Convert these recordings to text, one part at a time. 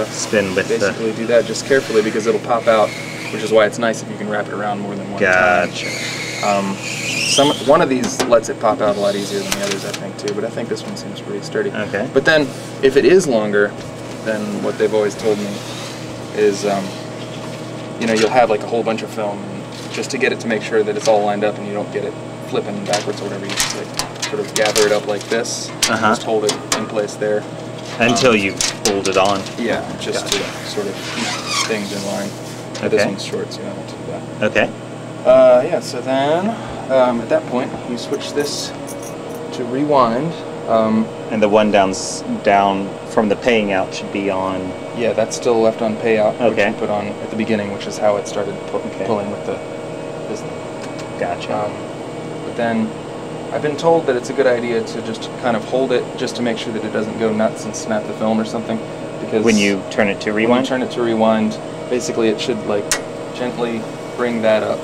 spin with basically do that just carefully because it'll pop out, which is why it's nice if you can wrap it around more than one time. One of these lets it pop out a lot easier than the others, I think, too, but I think this one seems pretty sturdy. Okay. But then, if it is longer than what they've always told me, is, you know, you'll have like a whole bunch of film, just to get it to make sure that it's all lined up and you don't get it flipping backwards or whatever. You just like sort of gather it up like this, and just hold it in place there. Until you hold it on. Yeah, just to sort of keep things in line. This one's short, so you don't have to do that. Okay. Yeah, so then, at that point, you switch this to rewind. And the one down from the paying out should be on... Yeah, that's still left on payout, which Okay. you put on at the beginning, which is how it started pulling with this thing. Gotcha. But then, I've been told that it's a good idea to just kind of hold it just to make sure that it doesn't go nuts and snap the film or something. Because when you turn it to rewind? When you turn it to rewind, basically it should like gently bring that up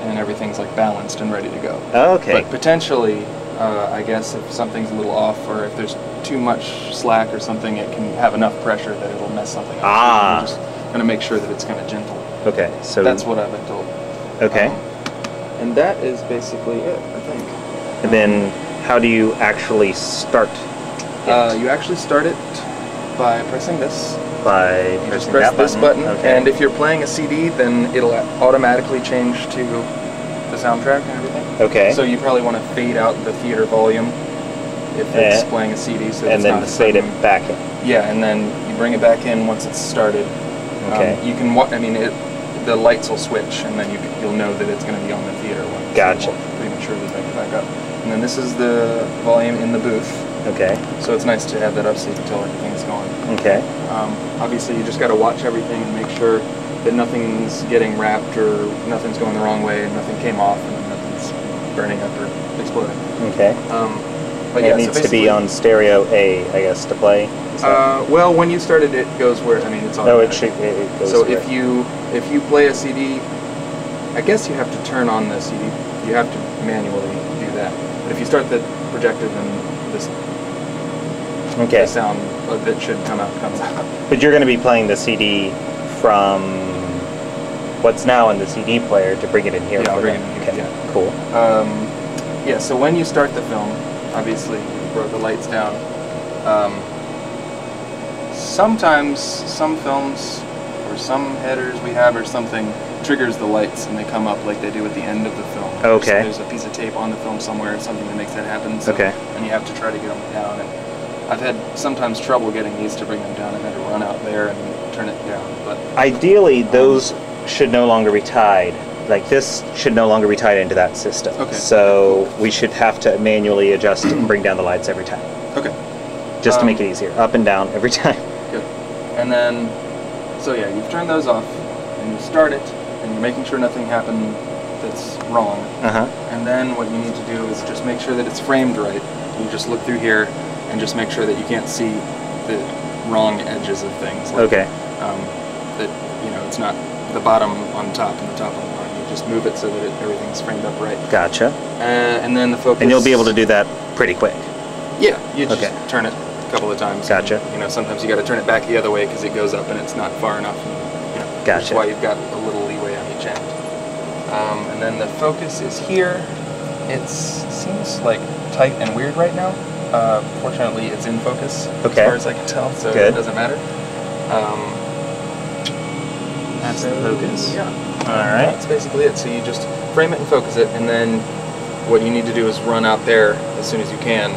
and everything's like balanced and ready to go. Okay. But potentially, I guess if something's a little off or if there's too much slack or something, it can have enough pressure that it'll mess something up. Ah. So you're just going to make sure that it's kind of gentle. Okay, so... That's what I've been told. Okay. And that is basically it, I think. And then, how do you actually start it? You actually start it by pressing this. By You just pressing press that this button, Okay. and if you're playing a CD, then it'll automatically change to the soundtrack and everything. Okay. So you probably want to fade out the theater volume if it's playing a CD, so and it's then not fade it back in. Yeah, and then you bring it back in once it's started. Okay. You can. I mean, the lights will switch, and then you'll know that it's going to be on the theater one. Gotcha. Prematurely bring it back up, and then this is the volume in the booth. Okay. So it's nice to have that up so you can tell everything's going. Okay. Obviously, you just got to watch everything and make sure that nothing's getting wrapped or nothing's going the wrong way and nothing came off and nothing's burning up or exploding. Okay. But it yeah, needs so to be on stereo A, I guess, to play. Well, when you started, it goes where it's on. Oh, it goes. So where? if you play a CD, I guess you have to turn on the CD. You have to manually do that. But if you start the projector, then this. Okay. The sound that should come out comes out. But you're going to be playing the CD from what's now in the CD player to bring it in here. Yeah, I'll for bring it them. in here. Okay. Yeah. Cool. Yeah. So when you start the film, obviously you brought the lights down. Sometimes some films or some headers we have or something triggers the lights and they come up like they do at the end of the film. Okay. So there's a piece of tape on the film somewhere or something that makes that happen. So, Okay. And you have to try to get them down. And I've had sometimes trouble getting these to bring them down. I've had to run out there and turn it down. But ideally, those should no longer be tied. Like this should no longer be tied into that system. Okay. So we should have to manually adjust and bring down the lights every time. Okay. Just to make it easier, up and down every time. Good. And then, so yeah, you've turned those off, and you start it, and you're making sure nothing happened that's wrong. And then what you need to do is just make sure that it's framed right. You just look through here, and just make sure that you can't see the wrong edges of things. Like, Okay. That, you know, it's not the bottom on top and the top on the bottom. You just move it so that everything's framed up right. Gotcha. And then the focus... And you'll be able to do that pretty quick. Yeah, you just turn it a couple of times. Gotcha. And, you know, sometimes you got to turn it back the other way because it goes up and it's not far enough. And, you know, Gotcha. That's why you've got a little leeway on each end. And then the focus is here. It seems like tight and weird right now. Fortunately, it's in focus as far as I can tell, so it doesn't matter. That's the focus. Yeah. All right. That's basically it. So you just frame it and focus it, and then what you need to do is run out there as soon as you can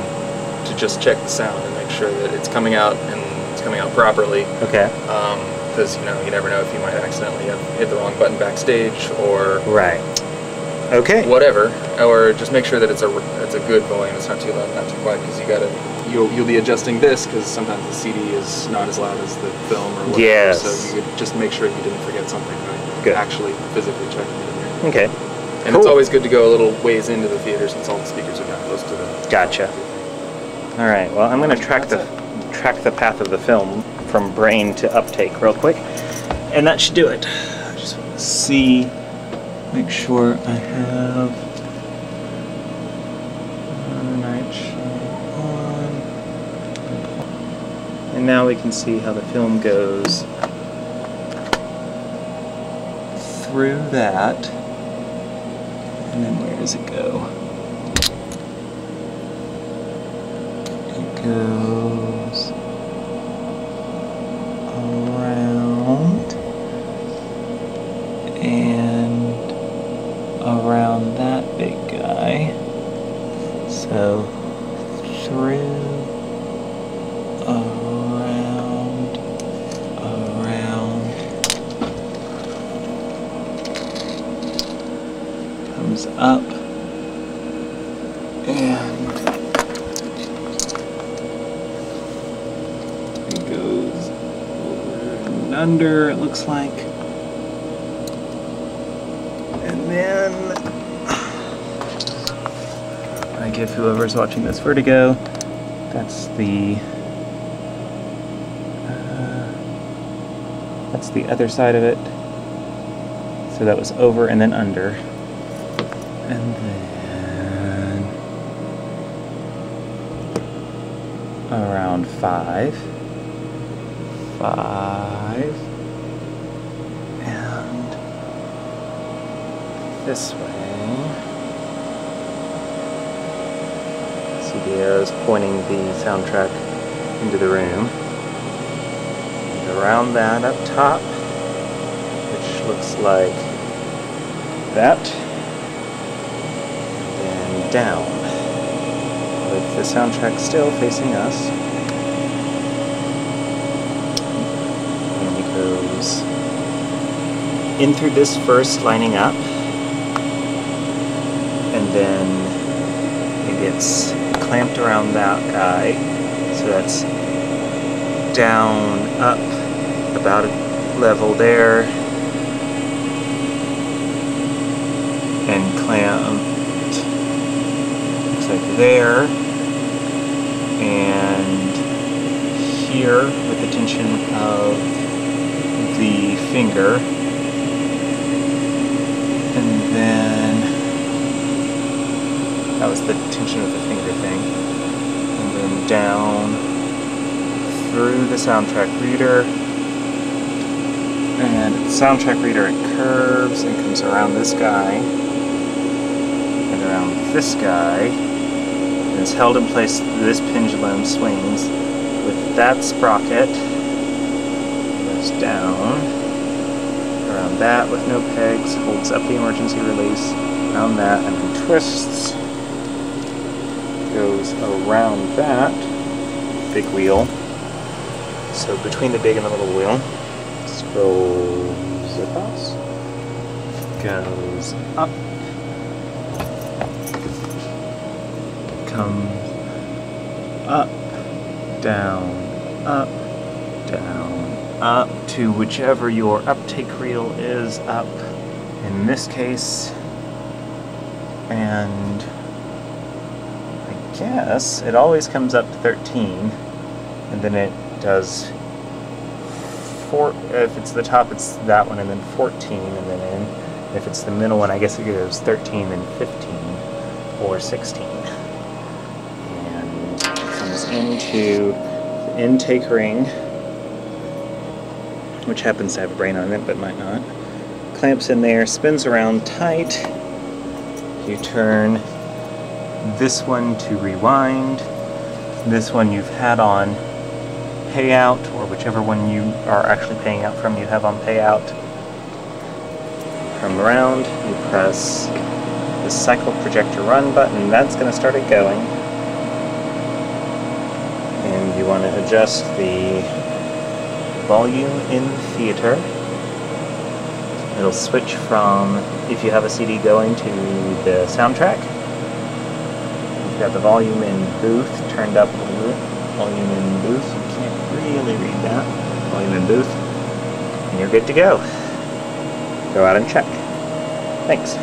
to just check the sound and make sure that it's coming out and it's coming out properly. Okay. Because you know you never know if you might accidentally have hit the wrong button backstage or Okay. whatever, or just make sure that it's a good volume. It's not too loud, not too quiet, because you'll be adjusting this because sometimes the CD is not as loud as the film or whatever. Yes. So you could just make sure you didn't forget something by actually physically checking it in there. Okay. And it's always good to go a little ways into the theater since all the speakers are down close to the. Gotcha. All right. Well, I'm going to track the path of the film from brain to uptake real quick, and that should do it. I just want to see, make sure I have night shine on, And now we can see how the film goes through that. And then where does it go? It goes around and around that big guy. So through, around, comes up, and it goes over and under, it looks like. And then I give whoever's watching this vertigo. That's the other side of it. So that was over and then under. And then around 5. And this way. See the arrows pointing the soundtrack into the room. And around that up top, which looks like that. And then down, with the soundtrack still facing us. And it goes in through this first, lining up. And then it gets clamped around that guy, so that's down, up, about a level there, and clamped, looks like there, and here with the tension of the finger, and then that was the tension of the finger thing. And then down through the soundtrack reader. And the soundtrack reader, it curves and comes around this guy. And around this guy. And it's held in place, this pendulum swings with that sprocket. It goes down. Around that with no pegs, holds up the emergency release. Around that and then twists. Goes around that big wheel, so between the big and the little wheel, scrolls across, goes up, comes up, down, up to whichever your uptake reel is up in this case, and yes, it always comes up to 13, and then it does 4, if it's the top it's that one, and then 14, and then in. If it's the middle one, I guess it goes 13, then 15, or 16. And it comes into the intake ring, which happens to have a brain on it, but might not. Clamps in there, spins around tight. You turn this one to rewind, this one you've had on payout, or whichever one you are actually paying out from you have on payout. From around, you press the cycle projector run button, that's going to start it going. And you want to adjust the volume in the theater. It'll switch from, if you have a CD going, to the soundtrack. Got the volume in booth turned up a little bit. Volume in booth, you can't really read that. Volume in booth, and you're good to go. Go out and check. Thanks.